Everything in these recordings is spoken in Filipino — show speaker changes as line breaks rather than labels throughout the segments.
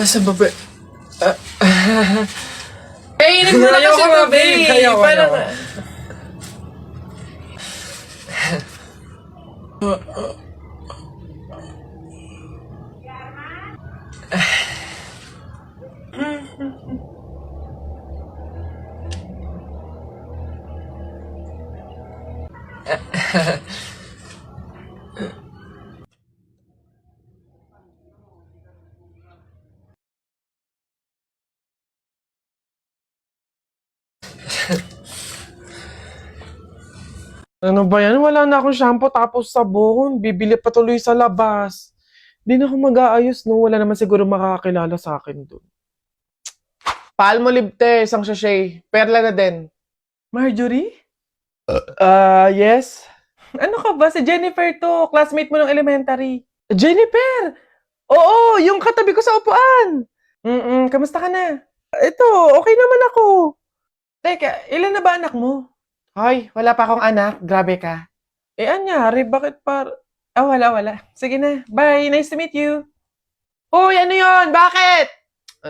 Sa baba.
Kainin mo na kasi ito, babe. Parang...
Ano ba yan? Wala na akong shampoo tapos sabon. Bibili pa tuloy sa labas. Di na ako mag-aayos, no? Wala naman siguro makakakilala sa akin doon. Palmolive te, isang sachet. Perla na din. Marjorie? Yes? Ano ka ba? Si Jennifer to. Classmate mo ng elementary. Jennifer! Oo, yung katabi ko sa upuan. Kamusta ka na? Ito, okay naman ako. Teka, ilan na ba anak mo? Hoy, wala pa akong anak. Grabe ka. Anyari? Bakit wala. Sige na. Bye. Nice to meet you. Uy, ano yon? Bakit?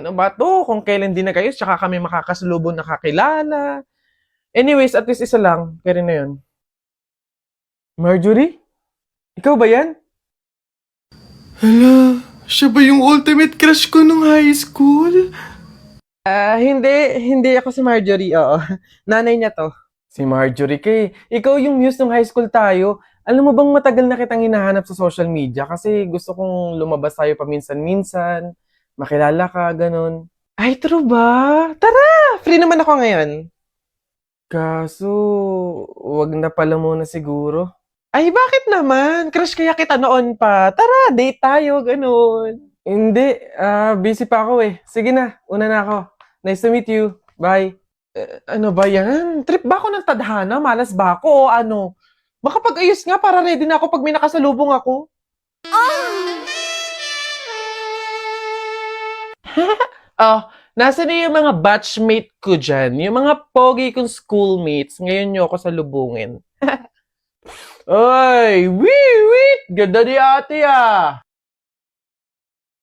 Ano ba to? Kung kailan din na kayo, tsaka kami makakasalubong nakakilala. Anyways, at least isa lang. Kaya rin na yun. Marjorie? Ikaw ba yan?
Hala, siya ba yung ultimate crush ko nung high school?
Hindi ako si Marjorie, oo. Nanay niya to. Si Marjorie kay, ikaw yung muse nung high school tayo. Alam mo bang matagal na kitang hinahanap sa social media kasi gusto kong lumabas tayo paminsan-minsan, makilala ka, ganun. Ay, true ba? Tara! Free naman ako ngayon. Kaso, wag na pala muna siguro. Ay, bakit naman? Crush kaya kita noon pa. Tara, date tayo, ganun. Hindi, busy pa ako eh. Sige na, una na ako. Nice to meet you. Bye. Ano ba yan? Trip ba ako ng tadhana? Malas ba ako o ano? Makapag-ayos nga para ready na ako pag may nakasalubong ako. Oh, nasa na yung mga batchmate ko dyan? Yung mga pogi kong schoolmates. Ngayon nyo ako salubungin. Ay, wait! Ganda ni ate ah!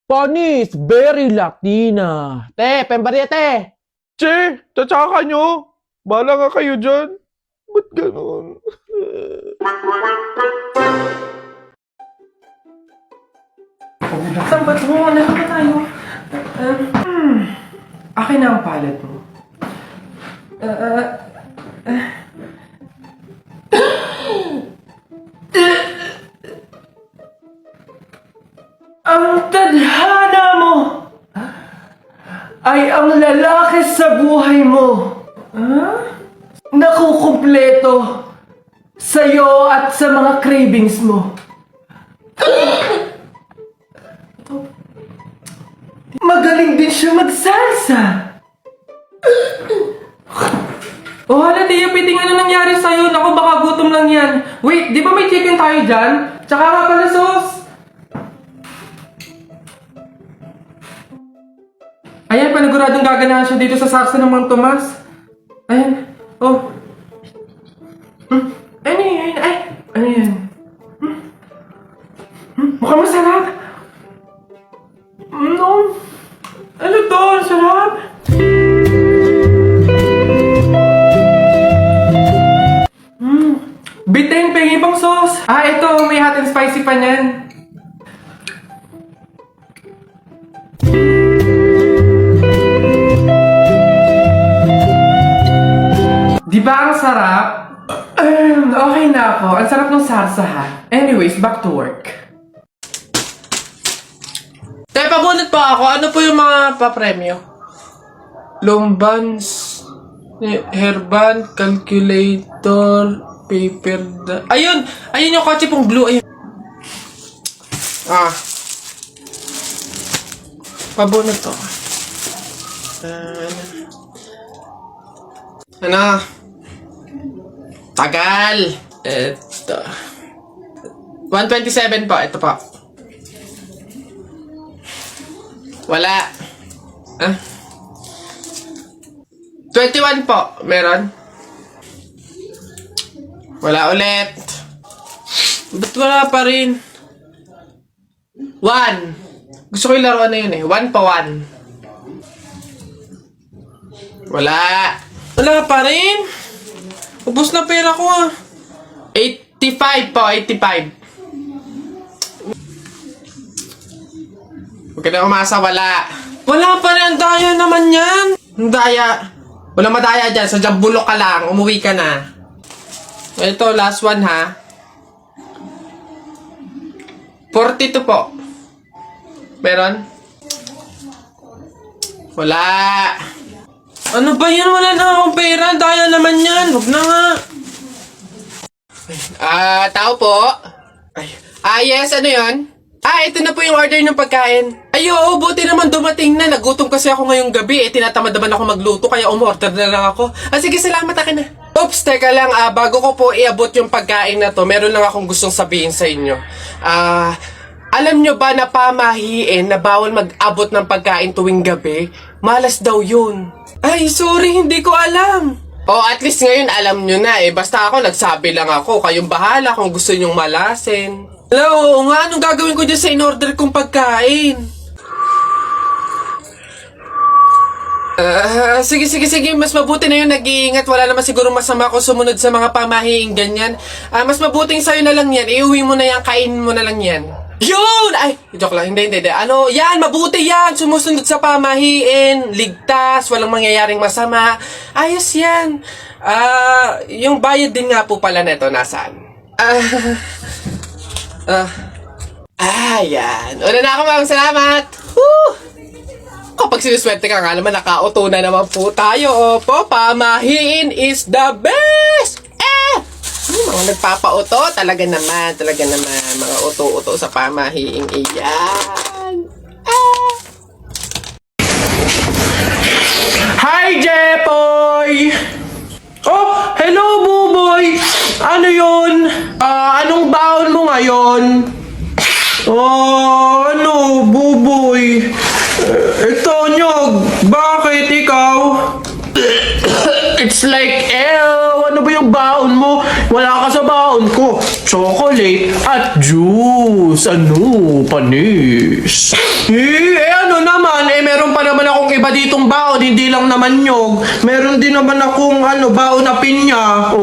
Panis, very Latina. Te, pembariete! Che, tatsaka nyo. Bala nga kayo dyan. Ba't ganun?
Sambat mo, anak na tayo. Akin na ang palad mo. Ang tadhana mo ay ang lalaki sa buhay mo. Nakukumpleto sa'yo at sa mga cravings mo. Magaling din siya magsalsa. Oh, hala, Tia, piting ano nangyari sa'yo? Naku, baka gutom lang yan. Wait, di ba may chicken tayo dyan? Tsaka nga pala sauce. Ayan, paniguradong gaganahan siya dito sa sarsa ng Mang Tomas. Ayan, oh. Ano yan? Ay, ano yan? Mukhang masarap. No. Ano to? Ang sarap. Bitin, pengi pang sauce. Ito, may hot and spicy pa niyan. Di ba ang sarap? Okay na ako. Ang sarap ng sarsa ha. Anyways, back to work. Pabunot pa ako. Ano po yung mga papremyo? Lombans, hairband, calculator, paper, ayun! Ayun yung kotse pong blue. Ayun. Pabunot to. Ano? Tagal! Ito. 127 po. Ito po. Wala. 21 po. Meron? Wala ulit. Ba't wala pa rin? 1. Gusto ko yung laruan na yun eh. 1 pa 1. Wala. Wala pa rin. Ubus na pera ko ah. 85 po, 85. Huwag ka na umasa, wala. Wala pa rin, ang daya naman yan. Ang daya. Wala madaya dyan, sadyang bulok ka lang. Umuwi ka na. Ito, last one ha. 42 po. Meron? Wala. Ano ba yan? Wala na akong pera. Daya naman yan. Huwag na nga. Tao po. Yes, ano yun? Ito na po yung order ng pagkain. Ay, oo, buti naman dumating na. Nagutom kasi ako ngayong gabi. Tinatamad naman ako magluto, kaya umorder na lang ako. Sige, salamat, akin na. Oops, teka lang. Bago ko po iabot yung pagkain na to, meron lang akong gustong sabihin sa inyo. Alam nyo ba na pamahiin na bawal mag-abot ng pagkain tuwing gabi? Malas daw yun. Ay, sorry, hindi ko alam. At least ngayon alam nyo na eh. Basta ako, nagsabi lang ako. Kayong bahala kung gusto nyong malasin. Hello, nga, anong gagawin ko dyan sa in-order kong pagkain? Sige. Mas mabuti na yun, nag-iingat. Wala naman siguro masama kung sumunod sa mga pamahiing ganyan. Mas mabuting sa'yo na lang yan. Iuwi mo na yan, kainin mo na lang yan. Yun! Ay, joke lang. Hindi. Ano, yan, mabuti yan. Sumusunod sa pamahiin. Ligtas, walang mangyayaring masama. Ayos yan. Yung bayad din nga po pala neto, nasaan? Yan. Una na ako, ma'am. Salamat. Woo! Kapag sinuswerte ka nga naman, nakauto na naman po tayo. Opo, pamahiin is the best! Mga nagpapauto, talaga naman. Mga uto-uto sa pamahiing iyan. Hi, Jepoy! Oh, hello, Buboy! Ano yun? Anong baon mo ngayon? Ano, Buboy? Ito, Nyog. Bakit ikaw? It's like, ano ba yung baon mo? Wala ka sa baon ko. Chocolate at juice. Ano, panis. Ano naman? Meron pa naman akong iba ditong baon. Hindi lang naman Nyog. Meron din naman akong, baon na pinya.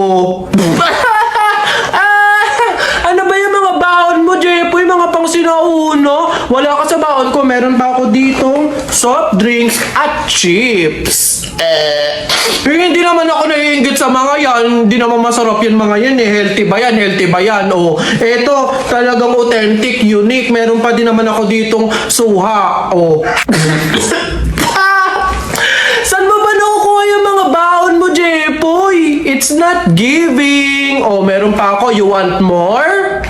Ano ba yung mga baon mo, Jepoy? Mga pang sinauna? Wala ka sa baon ko. Meron pa ako dito soft drinks at chips. Hindi naman ako naiinggit sa mga yan. Hindi naman masarap yan mga yan eh. Healthy ba yan? Eto, talagang authentic, unique. Meron pa din naman ako ditong suha. Saan mo ba nakukuha yung mga baon mo, Jepoy? It's not giving. Meron pa ako. You want more?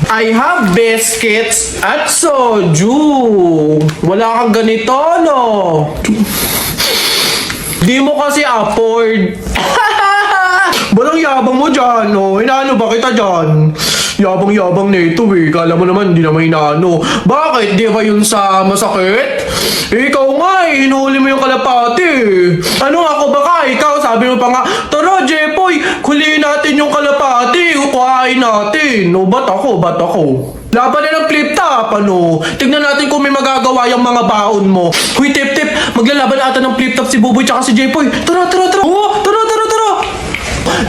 I have biscuits at soju. Wala kang ganito, no? Di mo kasi afford. Walang yabang mo dyan, no? Inaano ba kita dyan? Yabang-yabang nito eh. Kala mo naman, hindi naman inaano. Bakit? Di ba yun sa masakit? Ikaw nga eh, hinuli mo yung kalapati. Ano ako baka? Ikaw, sabi mo pa nga, tara Jepoy, huliin natin yung kalapati. Kuhain natin. Ba't ako? Laban na ng flip top, ano? Tignan natin kung may magagawa yung mga baon mo. Huy, tip, maglalaban ata ng flip top si Buboy tsaka si Jepoy. Tara. Tara.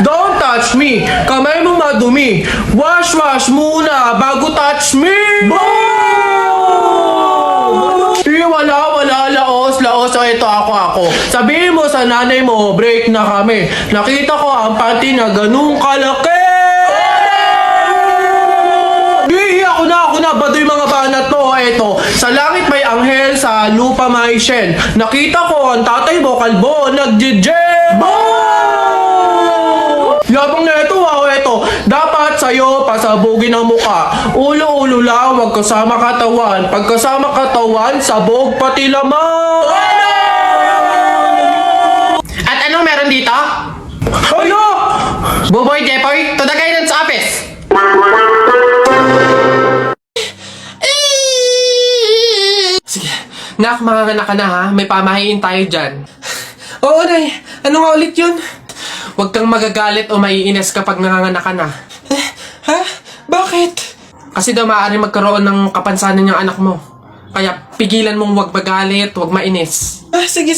Don't touch me. Kamay mo madumi. Wash muna bago touch me. Boom! Wala. Laos. Ito ako. Sabihin mo sa nanay mo, break na kami. Nakita ko ang panty na ganung kalaki. Ako na. Baduy mga banat to. Eto. Sa langit may anghel, sa lupa may shen. Nakita ko ang tatay mo, kalbo, nagje-jem. Yabang na ito, eto. Dapat sa'yo pasabugin ang muka. Ulo lang, wag kasama katawan. Pagkasama katawan, sabog pati lamang. At anong meron dito? Ano? Buboy, Jepoy, to the guidance office. Sige, nak, makakanak ka na ha. May pamahiin tayo dyan. Oo, Nay. Ano nga ulit yun? Huwag kang magagalit o maiinis kapag nanganganak ka na. Ha? Bakit? Kasi daw maaari magkaroon ng kapansanan yung anak mo. Kaya pigilan mong huwag magalit, huwag mainis. Sige,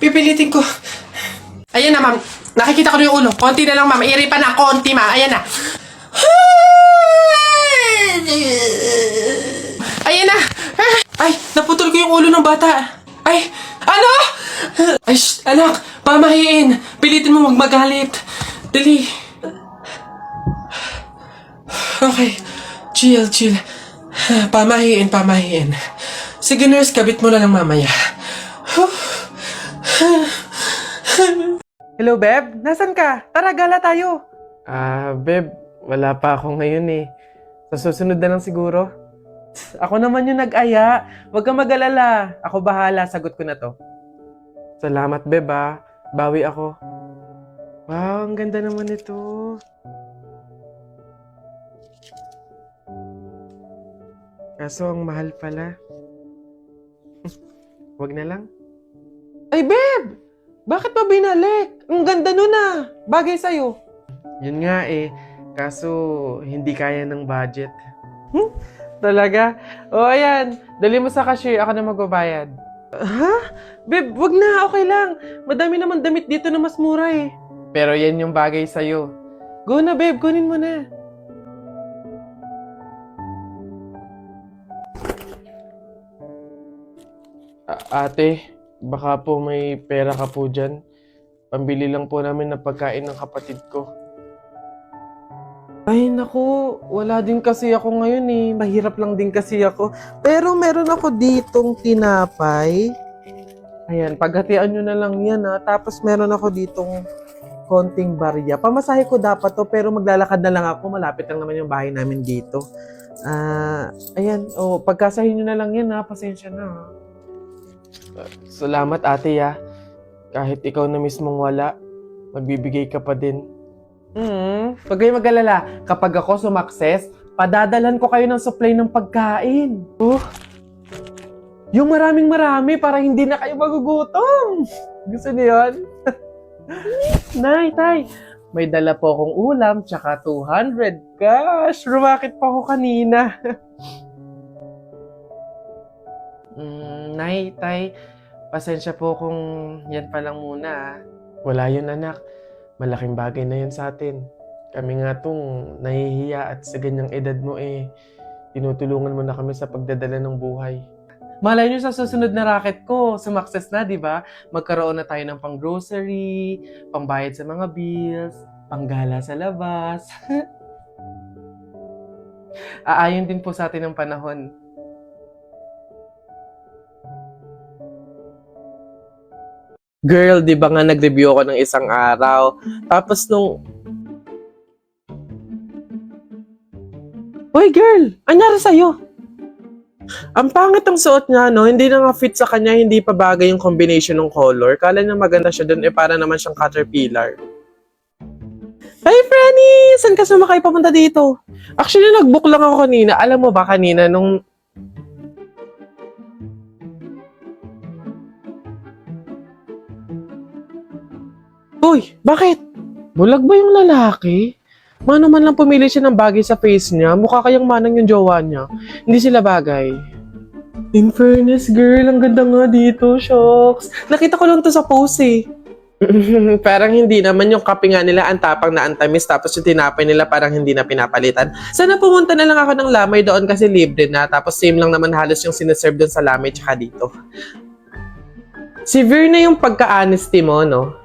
pipilitin ko. Ayan na, ma'am. Nakikita ko na yung ulo. Konti na lang, ma'am. Iri pa na, konti, ma'am. Ayan na. Ayan na. Ay, naputol ko yung ulo ng bata. Ay, ano? Ay, anak, pamahiin. Pilitin mo huwag magalit. Dali. Okay. Chill. Pamahiin. Sige, nurse, kabit mo na lang mamaya.
Hello, Beb? Nasaan ka? Tara, gala tayo. Beb, wala pa ako ngayon eh. Sa susunod na lang siguro. Ako naman yung nag-aya. Huwag kang mag-alala. Ako bahala, sagot ko na to. Salamat, Beb ah. Bawi ako. Wow, ang ganda naman ito. Kaso ang mahal pala. Huwag na lang. Ay, Beb! Bakit pa binalik? Ang ganda nun ah. Bagay sa'yo. Yun nga eh. Kaso, hindi kaya ng budget. Talaga? O, ayan. Dali mo sa cashier. Ako na magbabayad. Ha? Beb, wag na. Okay lang. Madami naman damit dito na mas mura eh. Pero yan yung bagay sa'yo. Go na, Beb. Kunin mo na. Ate, baka po may pera ka po dyan. Pambili lang po namin ng pagkain ng kapatid ko. Ay, naku. Wala din kasi ako ngayon eh. Mahirap lang din kasi ako. Pero meron ako ditong tinapay. Ayan, paghatian nyo na lang yan ha. Tapos meron ako ditong konting barya. Pamasahe ko dapat to, pero maglalakad na lang ako. Malapit lang naman yung bahay namin dito. Ayan, pagkasahin nyo na lang yan ha. Pasensya na ha. Salamat ate ya. Kahit ikaw na mismong wala, magbibigay ka pa din. Huwag kayong mag-alala. Kapag ako sumakses, padadalan ko kayo ng supply ng pagkain. Yung maraming-marami para hindi na kayo magugutom. Gusto niyo yun? Nay, tay, may dala po akong ulam tsaka 200. Gosh, rumakit pa ako kanina. Nay, tay, pasensya po kung yan pa lang muna. Wala yun anak. Malaking bagay na yun sa atin. Kami nga tong nahihiya at sa ganyang edad mo tinutulungan mo na kami sa pagdadala ng buhay. Malay nyo sa susunod na racket ko, sumakses na, di ba? Magkaroon na tayo ng pang-grocery, pambayad sa mga bills, panggala sa labas. Aayon din po sa atin ng panahon. Girl, di ba nga nag-review ako ng isang araw? Tapos Hoy girl, anyari sa'yo? Ang pangit ang suot niya, no? Hindi na nga fit sa kanya, hindi pa bagay yung combination ng color. Kala niya maganda siya dun, para naman siyang caterpillar. Hey, Franny! Saan ka sumakay papunta dito? Actually, nag-book lang ako kanina. Alam mo ba kanina, nung Uy, bakit? Bulag ba yung lalaki? Mano man lang pumili siya ng bagay sa face niya, mukha kayang manang yung jowa niya. Hindi sila bagay. In fairness, girl, ang ganda nga dito, shocks. Nakita ko lang to sa post eh. Parang hindi naman yung kape nga nila ang tapang na antamis, tapos yung tinapay nila parang hindi na pinapalitan. Sana pumunta na lang ako ng Lamay doon kasi libre na, tapos same lang naman halos yung sineserve doon sa Lamay tsaka dito. Severe na yung pagka-honesty mo, no?